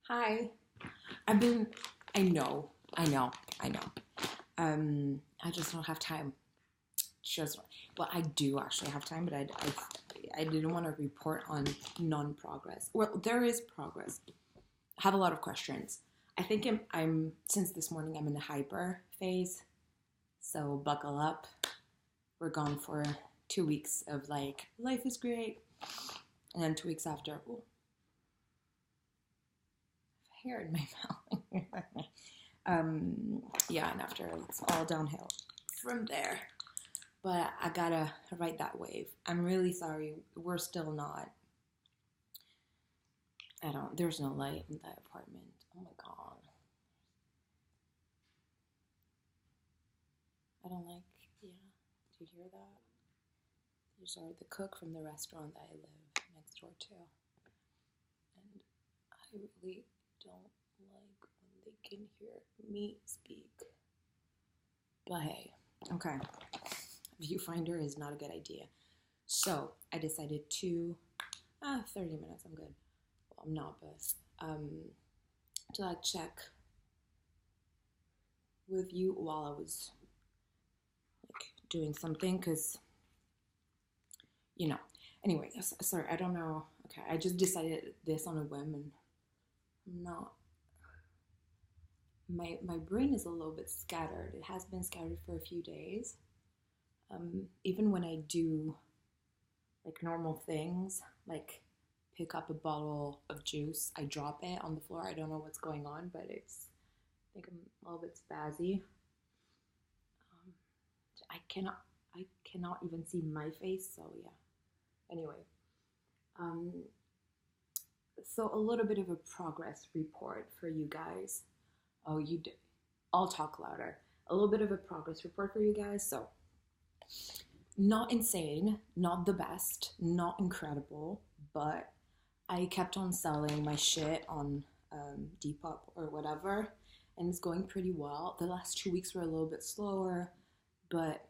Hi. I've been. I know. I know. I know. I just don't have time. Just. Well, I do actually have time, but I didn't want to report on non-progress. Well, there is progress. I have a lot of questions. I think I'm since this morning I'm in the hyper phase. So buckle up. We're gone for 2 weeks of like life is great, and then 2 weeks after, oh, hair in my mouth. Yeah, and after it's all downhill from there. But I gotta ride that wave. I'm really sorry. We're still not. I don't. There's no light in that apartment. Oh my god. I don't like. Yeah. Do you hear that? These are the cook from the restaurant that I live next door to, and I really don't like when they can hear me speak. But hey, okay. Viewfinder is not a good idea. So I decided to 30 minutes. I'm good. Well, I'm not, but to like check with you while I was like doing something, because you know. Anyway, sorry. I don't know. Okay, I just decided this on a whim, and I'm not. My brain is a little bit scattered. It has been scattered for a few days. Even when I do like normal things, like pick up a bottle of juice, I drop it on the floor. I don't know what's going on, but I think I'm a little bit spazzy. Um, I cannot I cannot even see my face, so yeah. Anyway, um, so a little bit of a progress report for you guys. Oh, you do. I'll talk louder. A little bit of a progress report for you guys. So, not insane, not the best, not incredible, but I kept on selling my shit on Depop or whatever, and it's going pretty well. The last 2 weeks were a little bit slower, but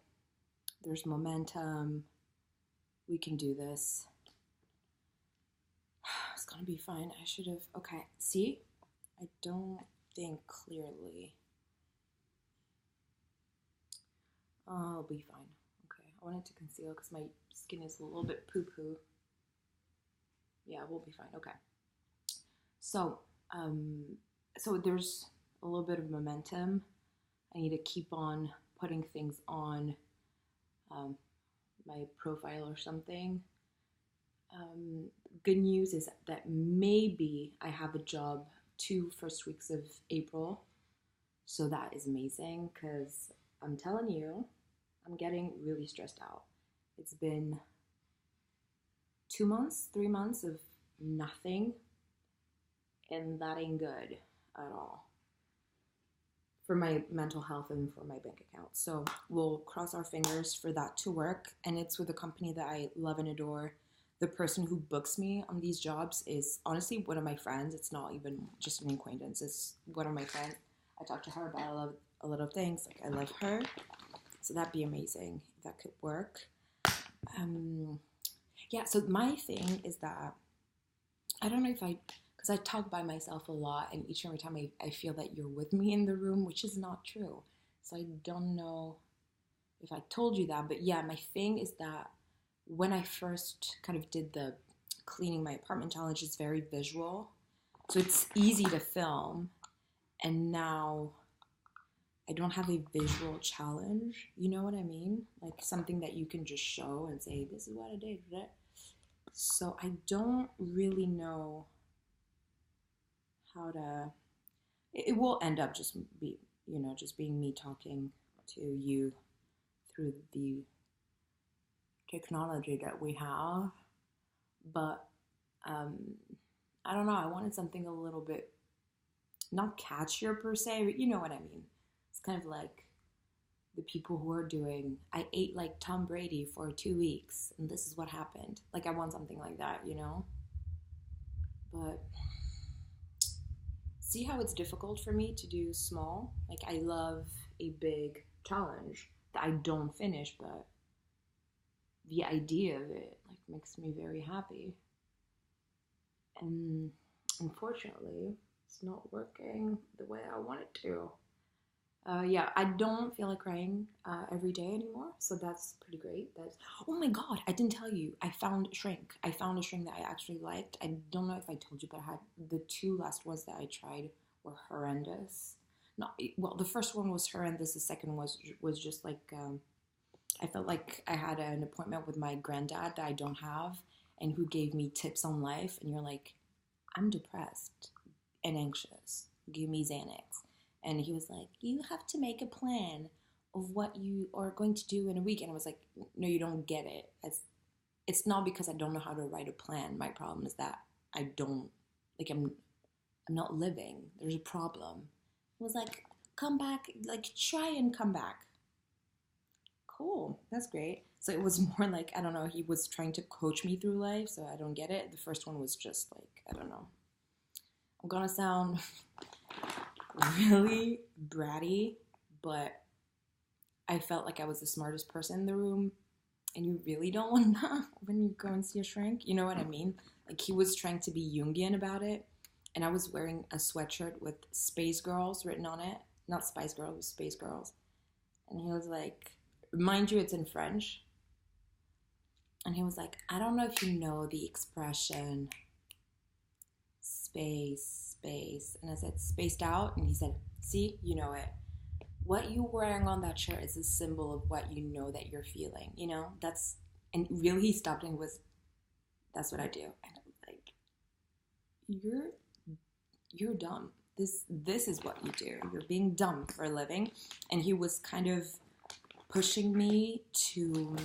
there's momentum. We can do this. It's gonna be fine. I should have. Okay, see? I don't think clearly. I'll be fine. Okay, I wanted to conceal because my skin is a little bit poo poo. Yeah, we'll be fine. Okay. So, um, so there's a little bit of momentum. I need to keep on putting things on um, my profile or something. Um, Good news is that maybe I have a job 2 first weeks of April. So that is amazing because I'm telling you, I'm getting really stressed out. It's been 2 months, 3 months of nothing, and that ain't good at all for my mental health and for my bank account. So we'll cross our fingers for that to work. And it's with a company that I love and adore. The person who books me on these jobs is honestly one of my friends. It's not even just an acquaintance. It's one of my friends. I talk to her about a lot of things. Like I love her. So that'd be amazing. That could work. Um, yeah, so my thing is that I don't know if because I talk by myself a lot, and each and every time I feel that you're with me in the room, which is not true. So I don't know if I told you that, but yeah, my thing is that when I first kind of did the cleaning my apartment challenge, it's very visual. So it's easy to film, and now I don't have a visual challenge. You know what I mean? Like something that you can just show and say, this is what I did. So I don't really know how to. It will end up just just being me talking to you through the technology that we have. But um, I don't know. I wanted something a little bit not catchier per se, but you know what I mean. It's kind of like the people who are doing. I ate like Tom Brady for 2 weeks, and this is what happened. Like I want something like that, you know. But see how it's difficult for me to do small? Like I love a big challenge that I don't finish, but the idea of it like makes me very happy. And unfortunately, It's not working the way I want it to. Yeah, I don't feel like crying every day anymore, so that's pretty great. That's Oh my god, I didn't tell you. I found Shrink. I found a Shrink that I actually liked. I don't know if I told you, but I had the two last ones that I tried were horrendous. Not well. The first one was horrendous. The second was just like I felt like I had an appointment with my granddad that I don't have, and who gave me tips on life. And you're like, I'm depressed and anxious. Give me Xanax. And he was like, you have to make a plan of what you are going to do in a week. And I was like, no, you don't get it. It's not because I don't know how to write a plan. My problem is that I don't, like, I'm not living. There's a problem. He was like, come back, like, try and come back. Cool, that's great. So it was more like, I don't know, he was trying to coach me through life, so I don't get it. The first one was just like, I don't know. I'm gonna sound really bratty, but I felt like I was the smartest person in the room, and you really don't want that when you go and see a shrink. You know what I mean? Like, he was trying to be Jungian about it, and I was wearing a sweatshirt with Space Girls written on it. Not Spice Girls, it was Space Girls. And he was like, mind you, it's in French. And he was like, I don't know if you know the expression space. And I said, spaced out. And he said, see, you know it. What you're wearing on that shirt is a symbol of what you know that you're feeling, you know? And really he stopped and was, that's what I do. And I was like, you're dumb. This is what you do. You're being dumb for a living. And he was kind of pushing me to,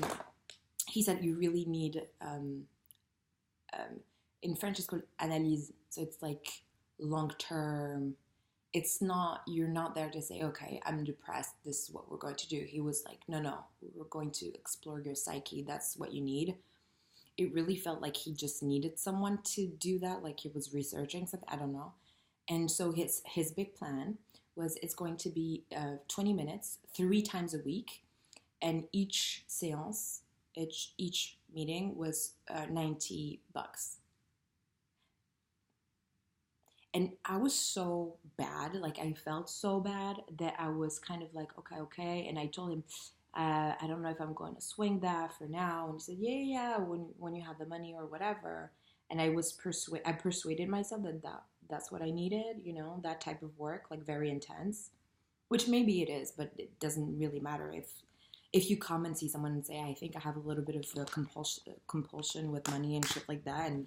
he said, you really need, in French it's called analyse. So it's like long term. It's not, you're not there to say, okay, I'm depressed, this is what we're going to do. He was like, no, we're going to explore your psyche. That's what you need. It really felt like he just needed someone to do that, like he was researching something, I don't know. And so his big plan was, it's going to be 20 minutes, 3 times a week, and each seance, each meeting was $90. And I was so bad, like I felt so bad that I was kind of like, okay. And I told him, I don't know if I'm going to swing that for now. And he said, yeah, when you have the money or whatever. And I persuaded myself that that's what I needed, you know, that type of work, like very intense, which maybe it is, but it doesn't really matter if you come and see someone and say, I think I have a little bit of a compulsion with money and shit like that, and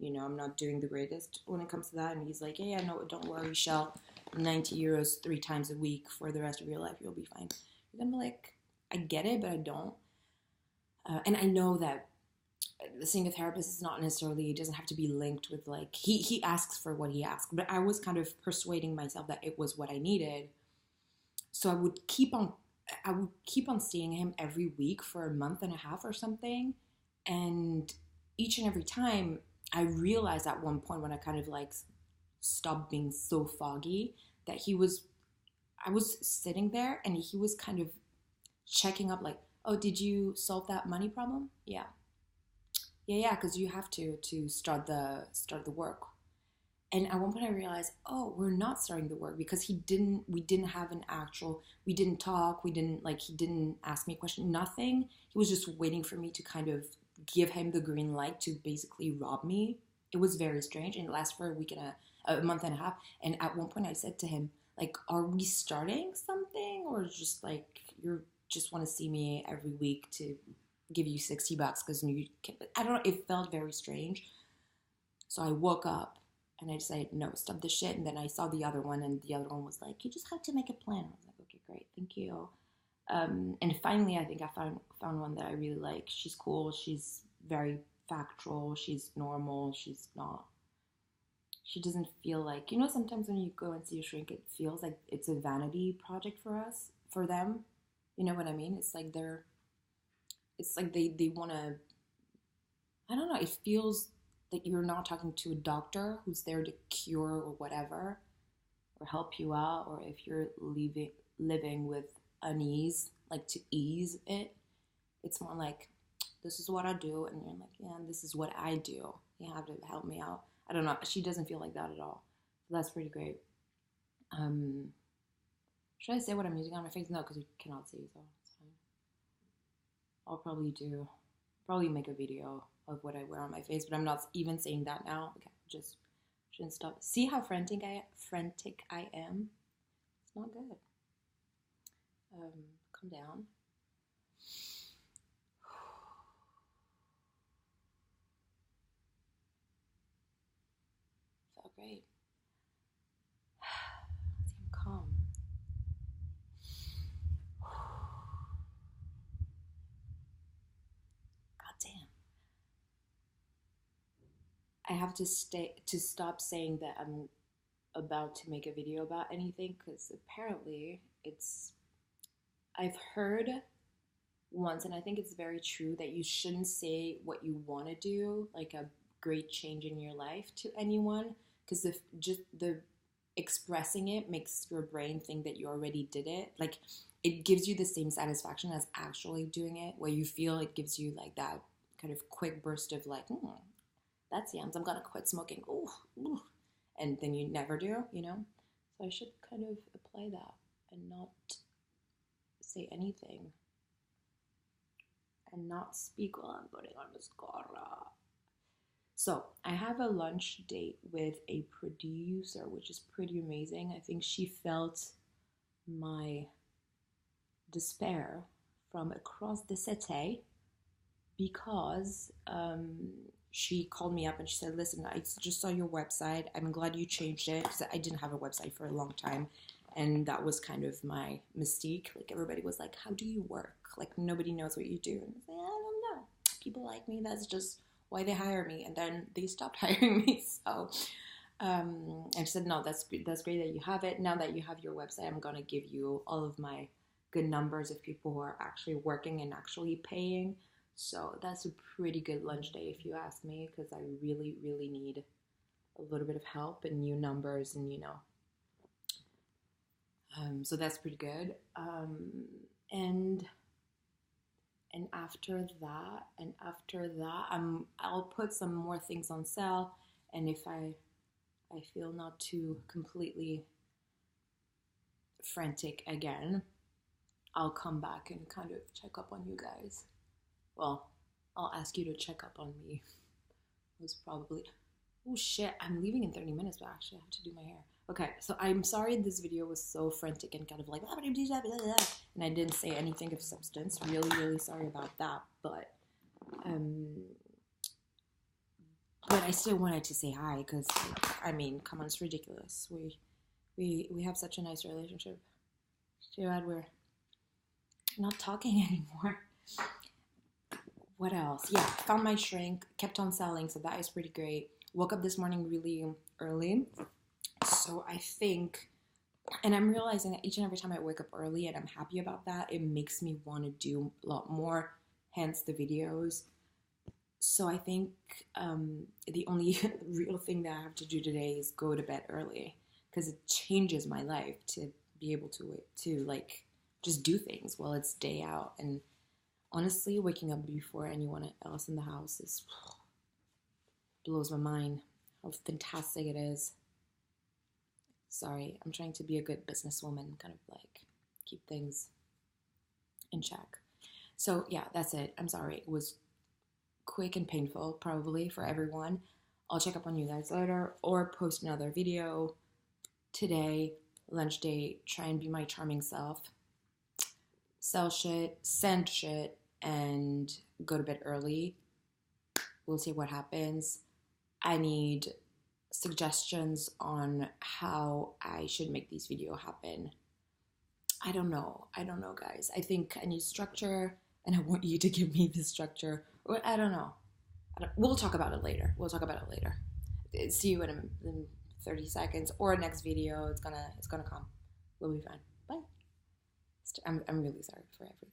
you know, I'm not doing the greatest when it comes to that, and he's like, yeah, no, don't worry, Shell, 90 euros 3 times a week for the rest of your life, you'll be fine. You're gonna be like, I get it, but I don't. And I know that seeing a therapist is not necessarily, it doesn't have to be linked with like, he asks for what he asks, but I was kind of persuading myself that it was what I needed. So I would keep on seeing him every week for a month and a half or something. And each and every time I realized at one point when I kind of like stopped being so foggy that I was sitting there and he was kind of checking up like, oh, did you solve that money problem? Yeah, because you have to start the work. And at one point I realized, oh, we're not starting the work because we didn't have an actual, we didn't talk, he didn't ask me a question, nothing. He was just waiting for me to kind of give him the green light to basically rob me. It was very strange, and it lasted for a month and a half. And at one point I said to him, like, are we starting something, or just like, you just want to see me every week to give you $60 because you can, I don't know, it felt very strange. So I woke up and I decided, no, stop this shit. And then I saw the other one, and the other one was like, you just have to make a plan. I was like, okay, great, thank you. And finally, I think I found one that I really like. She's cool. She's very factual. She's normal. She doesn't feel like, you know, sometimes when you go and see a shrink, it feels like it's a vanity project for them. You know what I mean? It's like they want to, I don't know, it feels that you're not talking to a doctor who's there to cure or whatever, or help you out, or if you're living with unease, like to ease it. It's more like, this is what I do, and you're like, yeah, this is what I do. You have to help me out. I don't know. She doesn't feel like that at all. That's pretty great. Should I say what I'm using on my face? No, because you cannot see, so it's fine. I'll probably make a video of what I wear on my face, but I'm not even saying that now. Okay, just shouldn't stop. See how frantic I am? It's not good. Calm down. Felt great. See, I'm calm. God damn. I have to stop saying that I'm about to make a video about anything, because apparently I've heard once, and I think it's very true, that you shouldn't say what you want to do, like a great change in your life, to anyone, because if just the expressing it makes your brain think that you already did it. Like, it gives you the same satisfaction as actually doing it, where you feel it gives you like that kind of quick burst of like, that's yams, I'm gonna quit smoking. Ooh. And then you never do, you know? So I should kind of apply that and not say anything. And not speak while I'm putting on mascara. So I have a lunch date with a producer, which is pretty amazing. I think she felt my despair from across the city, because she called me up and she said, listen, I just saw your website. I'm glad you changed it, because I didn't have a website for a long time. And that was kind of my mystique. Like, everybody was like, how do you work? Like, nobody knows what you do. And I was like, I don't know. People like me. That's just why they hire me. And then they stopped hiring me. So and she said, no, that's great that you have it. Now that you have your website, I'm going to give you all of my good numbers of people who are actually working and actually paying. So that's a pretty good lunch day, if you ask me, because I really, really need a little bit of help and new numbers, and so that's pretty good. And after that, I'll put some more things on sale, and if I feel not too completely frantic again, I'll come back and kind of check up on you guys. Well, I'll ask you to check up on me. It was probably... Oh shit, I'm leaving in 30 minutes, but actually I have to do my hair. Okay, so I'm sorry this video was so frantic and kind of like, and I didn't say anything of substance. Really, really sorry about that. But I still wanted to say hi, because, I mean, come on, it's ridiculous. We have such a nice relationship. Too bad we're not talking anymore. What else? Yeah, found my shrink, kept on selling, so that is pretty great. Woke up this morning really early, so I think, and I'm realizing that each and every time I wake up early, and I'm happy about that, it makes me want to do a lot more, hence the videos. So I think the only real thing that I have to do today is go to bed early, because it changes my life to be able to like just do things while it's day out. And honestly, waking up before anyone else in the house blows my mind how fantastic it is. Sorry, I'm trying to be a good businesswoman, kind of like keep things in check. So yeah, that's it. I'm sorry. It was quick and painful, probably, for everyone. I'll check up on you guys later, or post another video today. Lunch date, try and be my charming self. Sell shit, send shit, and go to bed early. We'll see what happens. I need suggestions on how I should make these videos happen. I don't know, guys. I think I need structure, and I want you to give me the structure. Or I don't know. We'll talk about it later. See you in 30 seconds, or next video. It's gonna come. We'll be fine. Bye. I'm really sorry for everything.